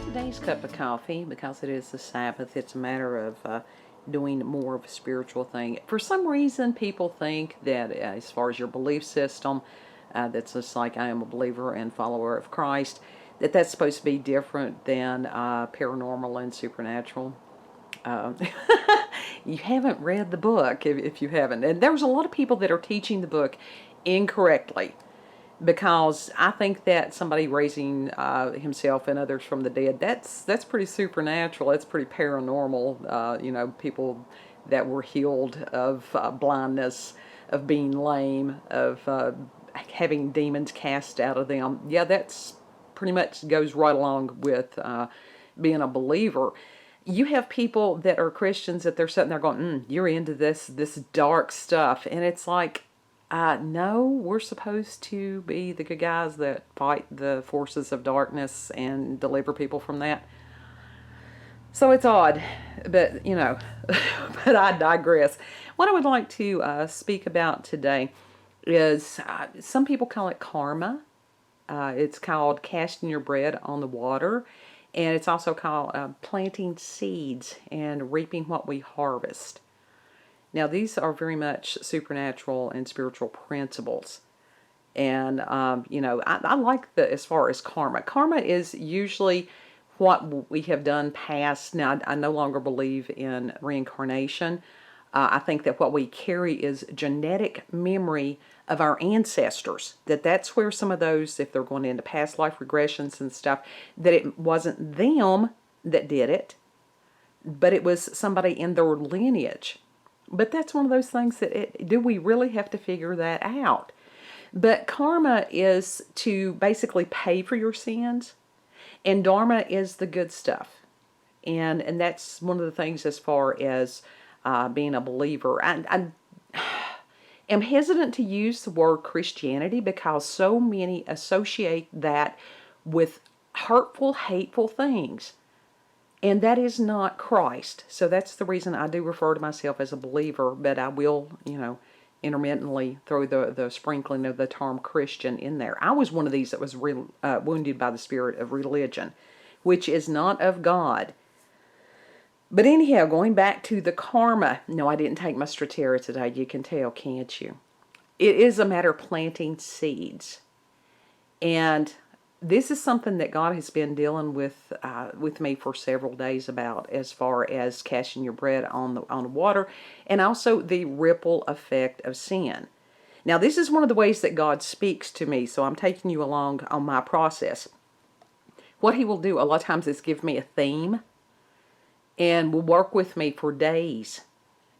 today's cup of coffee, because it is the Sabbath, it's a matter of doing more of a spiritual thing. For some reason, people think that as far as your belief system, that's just like I am a believer and follower of Christ, that's supposed to be different than paranormal and supernatural. Uh, you haven't read the book if you haven't. And there's a lot of people that are teaching the book incorrectly, because I think that somebody raising himself and others from the dead, that's pretty supernatural. It's pretty paranormal. People that were healed of blindness, of being lame, of having demons cast out of them. Yeah, that's pretty much goes right along with being a believer. You have people that are Christians that they're sitting there going, you're into this dark stuff. And it's like, no, we're supposed to be the good guys that fight the forces of darkness and deliver people from that. So it's odd, but, but I digress. What I would like to speak about today is some people call it karma. It's called casting your bread on the water. And it's also called planting seeds and reaping what we harvest. Now, these are very much supernatural and spiritual principles. And, I like as far as karma. Karma is usually what we have done past. Now, I no longer believe in reincarnation. I think that what we carry is genetic memory of our ancestors. That's where some of those, if they're going into past life regressions and stuff, that it wasn't them that did it, but it was somebody in their lineage. But that's one of those things that, do we really have to figure that out? But karma is to basically pay for your sins, and dharma is the good stuff. And that's one of the things as far as being a believer. I am hesitant to use the word Christianity because so many associate that with hurtful, hateful things. And that is not Christ. So that's the reason I do refer to myself as a believer, but I will, intermittently throw the sprinkling of the term Christian in there. I was one of these that was wounded by the spirit of religion, which is not of God. But anyhow, going back to the karma. No, I didn't take my Stratera today. You can tell, can't you? It is a matter of planting seeds. And this is something that God has been dealing with me for several days about, as far as casting your bread on the water, and also the ripple effect of sin. Now, this is one of the ways that God speaks to me, so I'm taking you along on my process. What He will do a lot of times is give me a theme, and will work with me for days,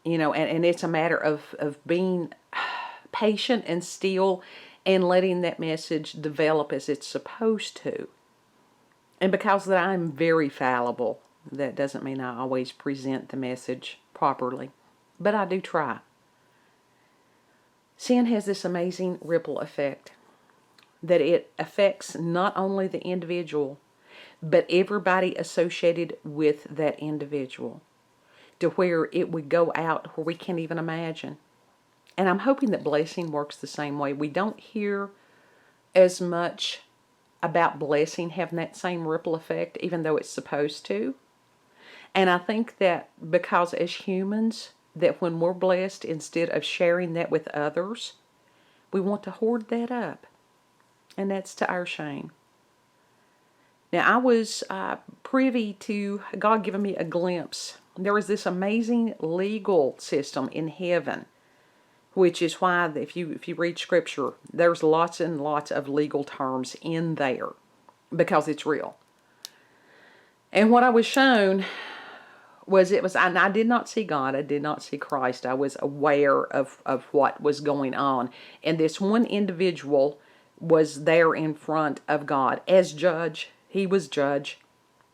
and it's a matter of being patient and still, and letting that message develop as it's supposed to. And because that I'm very fallible, that doesn't mean I always present the message properly, but I do try. Sin has this amazing ripple effect, that it affects not only the individual, but everybody associated with that individual, to where it would go out where we can't even imagine. And I'm hoping that blessing works the same way. We don't hear as much about blessing having that same ripple effect, even though it's supposed to. And I think that because as humans, that when we're blessed, instead of sharing that with others, we want to hoard that up. And that's to our shame. Now, I was privy to God giving me a glimpse. There was this amazing legal system in heaven, which is why if you read Scripture, there's lots and lots of legal terms in there, because it's real. And what I was shown was I did not see God, I did not see Christ. I was aware of what was going on. And this one individual was there in front of God as judge. He was judge.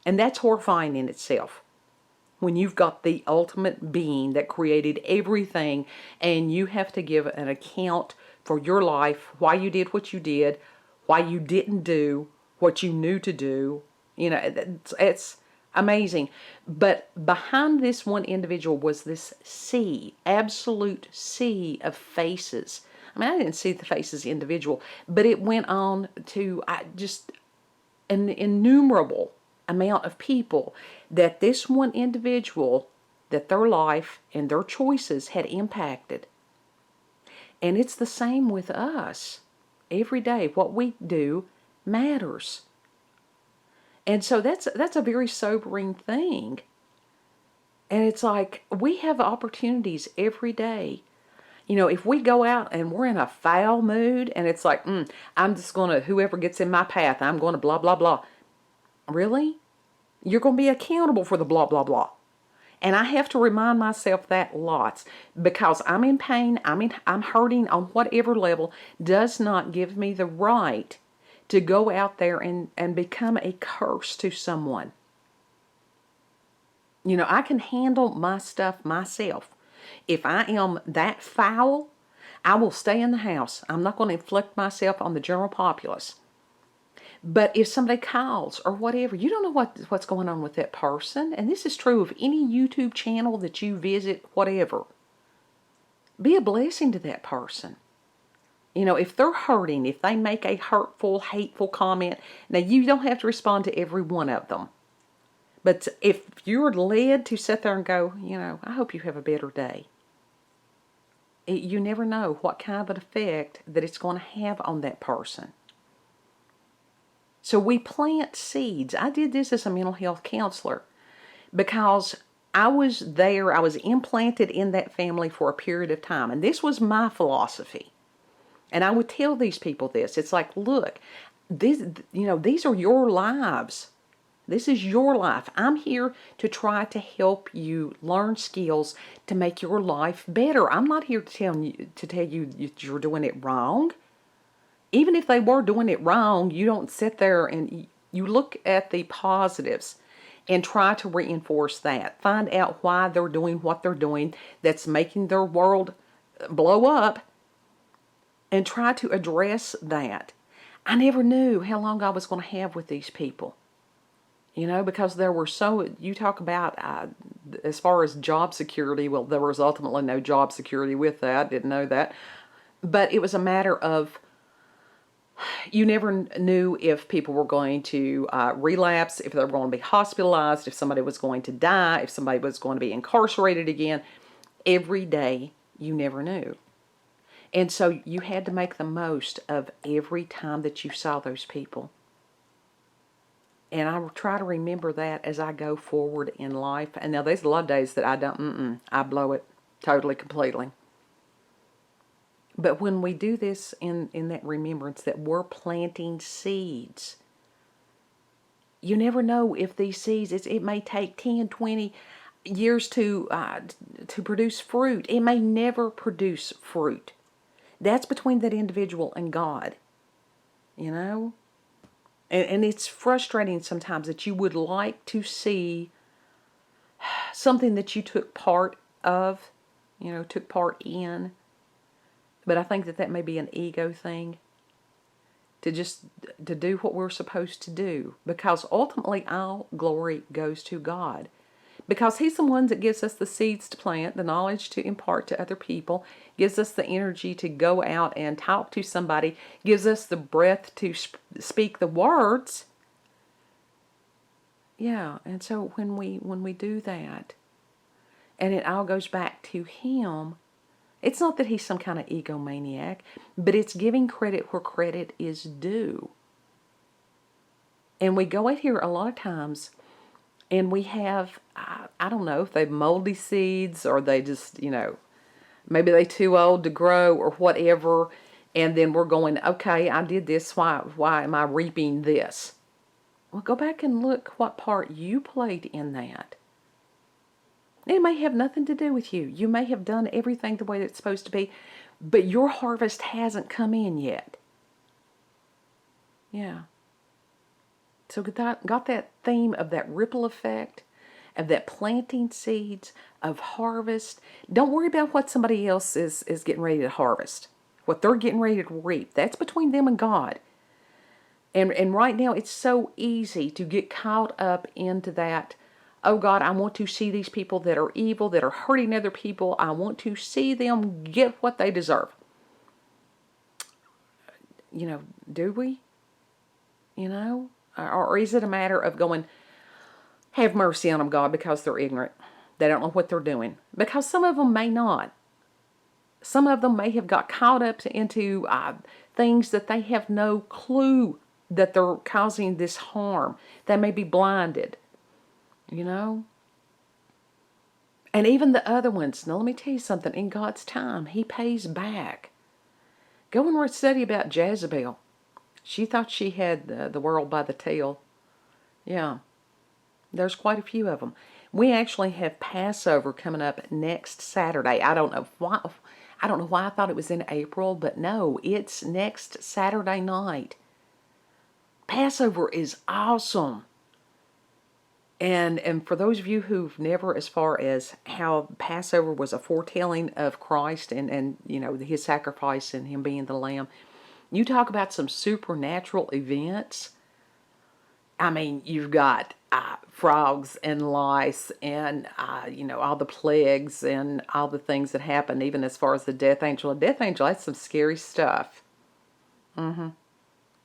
And that's horrifying in itself. When you've got the ultimate being that created everything, and you have to give an account for your life, why you did what you did, why you didn't do what you knew to do. It's amazing. But behind this one individual was this sea, absolute sea of faces. I mean, I didn't see the faces individual, but it went on to just an innumerable amount of people that this one individual, that their life and their choices had impacted. And it's the same with us. Every day, what we do matters. And so that's a very sobering thing. And it's like we have opportunities every day. You know, if we go out and we're in a foul mood and it's like, I'm just going to, whoever gets in my path, I'm going to blah, blah, blah. Really? You're going to be accountable for the blah, blah, blah. And I have to remind myself that lots, because I'm in pain, I'm hurting on whatever level, does not give me the right to go out there and become a curse to someone. You know, I can handle my stuff myself. If I am that foul, I will stay in the house. I'm not going to inflict myself on the general populace. But if somebody calls or whatever, you don't know what's going on with that person. And this is true of any YouTube channel that you visit, whatever. Be a blessing to that person. You know, if they're hurting, if they make a hurtful, hateful comment, now you don't have to respond to every one of them. But if you're led to sit there and go, you know, I hope you have a better day. You never know what kind of an effect that it's going to have on that person. So we plant seeds. I did this as a mental health counselor because I was there, I was implanted in that family for a period of time. And this was my philosophy. And I would tell these people this. It's like, look, this, you know, these are your lives. This is your life. I'm here to try to help you learn skills to make your life better. I'm not here to tell you you're doing it wrong. Even if they were doing it wrong, you don't sit there and you look at the positives and try to reinforce that. Find out why they're doing what they're doing that's making their world blow up, and try to address that. I never knew how long I was going to have with these people. You know, because there were you talk about as far as job security, well, there was ultimately no job security with that, didn't know that. But it was a matter of, you never knew if people were going to relapse, if they were going to be hospitalized, if somebody was going to die, if somebody was going to be incarcerated again. Every day, you never knew. And so you had to make the most of every time that you saw those people. And I try to remember that as I go forward in life. And now there's a lot of days that I don't, I blow it totally, completely. But when we do this in that remembrance that we're planting seeds, you never know if these seeds, it may take 10, 20 years to produce fruit. It may never produce fruit. That's between that individual and God, you know? And it's frustrating sometimes that you would like to see something that you took part of, you know, took part in. But I think that may be an ego thing, to do what we're supposed to do. Because ultimately all glory goes to God. Because He's the one that gives us the seeds to plant, the knowledge to impart to other people, gives us the energy to go out and talk to somebody, gives us the breath to speak the words. Yeah, and so when we do that, and it all goes back to Him, it's not that He's some kind of egomaniac, but it's giving credit where credit is due. And we go out here a lot of times, and we have, I don't know if they've moldy seeds or they just, you know, maybe they're too old to grow or whatever. And then we're going, okay, I did this. Why am I reaping this? Well, go back and look what part you played in that. It may have nothing to do with you. You may have done everything the way it's supposed to be, but your harvest hasn't come in yet. Yeah. So got that theme of that ripple effect, of that planting seeds, of harvest. Don't worry about what somebody else is getting ready to harvest, what they're getting ready to reap. That's between them and God. And right now it's so easy to get caught up into that, oh God, I want to see these people that are evil, that are hurting other people. I want to see them get what they deserve. You know, do we? You know? Or is it a matter of going, Have mercy on them, God, because they're ignorant. They don't know what they're doing. Because some of them may not. Some of them may have got caught up into things that they have no clue that they're causing this harm. They may be blinded, you know. And even the other ones. Now, let me tell you something. In God's time, He pays back. Go and study about Jezebel. She thought she had the world by the tail. Yeah. There's quite a few of them. We actually have Passover coming up next Saturday. I don't know why I thought it was in April, but no, it's next Saturday night. Passover is awesome. And for those of you who've never, as far as how Passover was a foretelling of Christ and you know, His sacrifice and Him being the Lamb, you talk about some supernatural events. I mean, you've got frogs and lice and, you know, all the plagues and all the things that happen, even as far as the death angel. A death angel, that's some scary stuff. Now,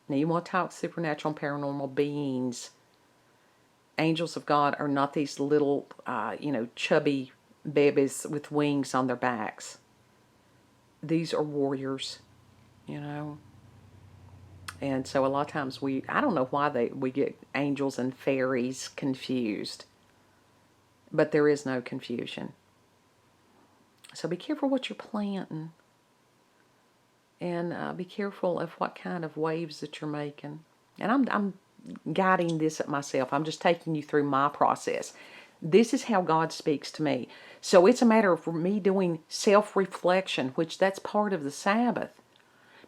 you want to talk supernatural and paranormal beings. Angels of God are not these little, you know, chubby babies with wings on their backs. These are warriors, you know. And so a lot of times I don't know why we get angels and fairies confused. But there is no confusion. So be careful what you're planting. And be careful of what kind of waves that you're making. And I'm guiding this at myself. I'm just taking you through my process. This is how God speaks to me. So it's a matter of me doing self-reflection, which that's part of the Sabbath.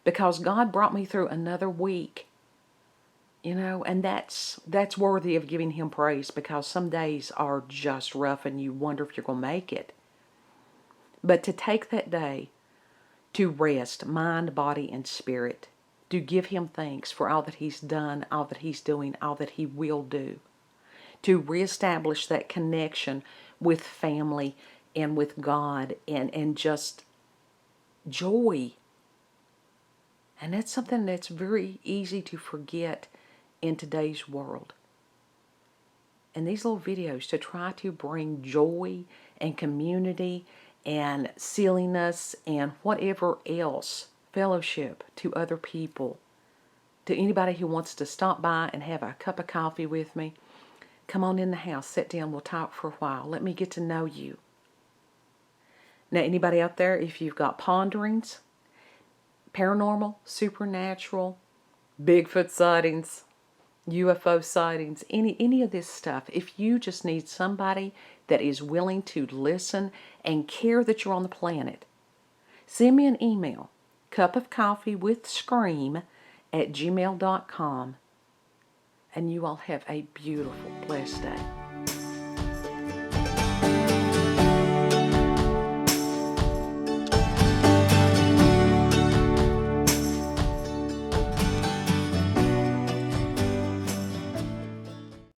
Because God brought me through another week, you know, and that's worthy of giving Him praise, because some days are just rough and you wonder if you're going to make it. But to take that day to rest, mind, body, and spirit, to give Him thanks for all that He's done, all that He's doing, all that He will do, to reestablish that connection with family and with God and just joy. And that's something that's very easy to forget in today's world. And these little videos to try to bring joy and community and silliness and whatever else, fellowship to other people, to anybody who wants to stop by and have a cup of coffee with me. Come on in the house, sit down, we'll talk for a while. Let me get to know you. Now, anybody out there, if you've got ponderings, paranormal, supernatural, Bigfoot sightings, UFO sightings, any of this stuff, if you just need somebody that is willing to listen and care that you're on the planet, send me an email, cupofcoffeewithscream @gmail.com, and you all have a beautiful, blessed day.